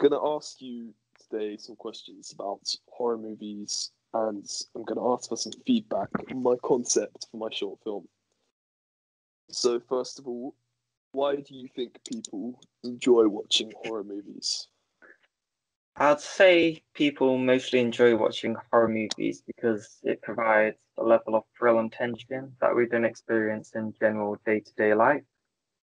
going to ask you today some questions about horror movies, and I'm going to ask for some feedback on my concept for my short film. So, first of all, why do you think people enjoy watching horror movies? I'd say people mostly enjoy watching horror movies because it provides a level of thrill and tension that we don't experience in general day-to-day life.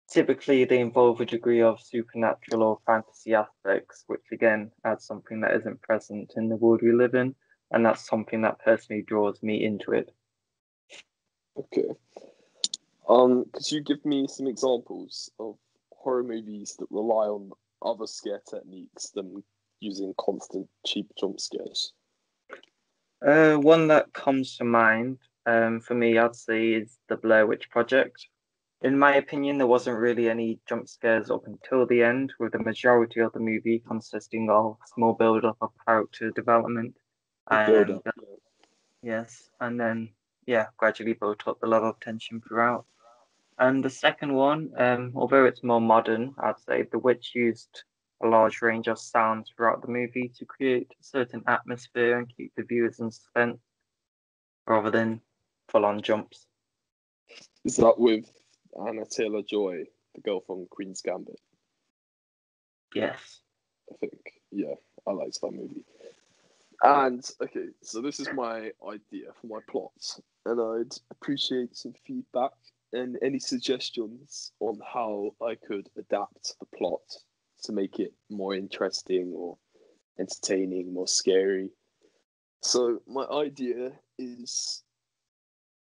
Typically, they involve a degree of supernatural or fantasy aspects, which again adds something that isn't present in the world we live in, and that's something that personally draws me into it. Okay. Could you give me some examples of horror movies that rely on other scare techniques than using constant cheap jump scares? One that comes to mind, for me, I'd say is the Blair Witch Project. In my opinion, there wasn't really any jump scares up until the end, with the majority of the movie consisting of small build-up of character development, Build and up. Yeah. yes, and then gradually built up the level of tension throughout. And the second one, although it's more modern, I'd say The Witch used a large range of sounds throughout the movie to create a certain atmosphere and keep the viewers in suspense rather than full-on jumps. Is that with Anna Taylor-Joy, the girl from Queen's Gambit? Yes. I think. Yeah, I liked that movie. And okay, so this is my idea for my plot, and I'd appreciate some feedback and any suggestions on how I could adapt the plot to make it more interesting or entertaining, more scary. So my idea is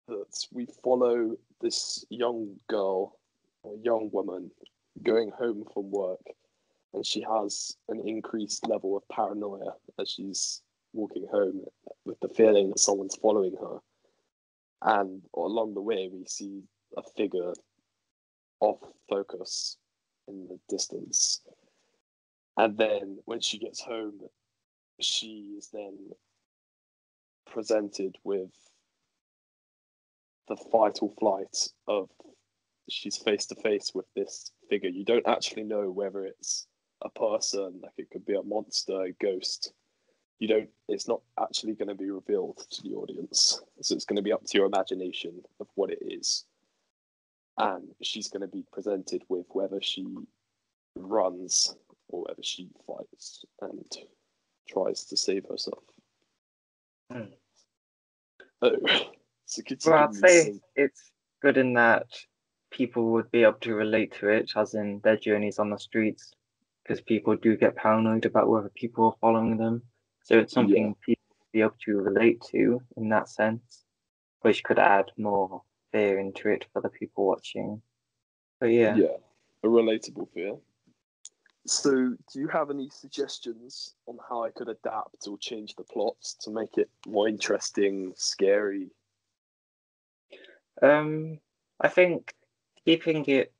that we follow this young girl or young woman going home from work, and she has an increased level of paranoia as she's walking home with the feeling that someone's following her. And along the way, we see a figure off focus in the distance. And then when she gets home, she is then presented with the fight or flight of she's face to face with this figure. You don't actually know whether it's a person, like it could be a monster, a ghost. It's not actually going to be revealed to the audience. So it's going to be up to your imagination of what it is. And she's going to be presented with whether she runs or whether she fights and tries to save herself. Oh, so could you Well, give I'd me say some... it's good in that people would be able to relate to it, as in their journeys on the streets, because people do get paranoid about whether people are following them. So it's something people would be able to relate to in that sense, which could add more fear into it for the people watching. But yeah. Yeah, a relatable fear. So, do you have any suggestions on how I could adapt or change the plots to make it more interesting, scary? I think keeping it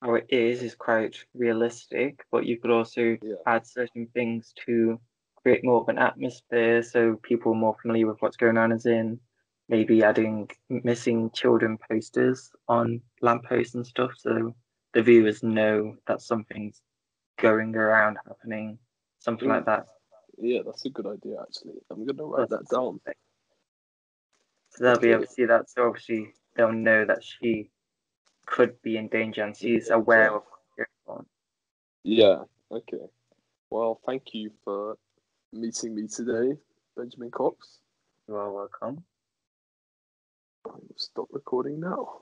how it is quite realistic, but you could also add certain things to create more of an atmosphere so people are more familiar with what's going on, as in maybe adding missing children posters on lampposts and stuff so the viewers know that something's going around happening, something like that. Yeah, that's a good idea, actually. I'm going to write that down. So they'll be able to see that. So obviously they'll know that she could be in danger and she's aware of what's going on. Yeah, okay. Well, thank you for meeting me today, Benjamin Cox. You are welcome. I will stop recording now.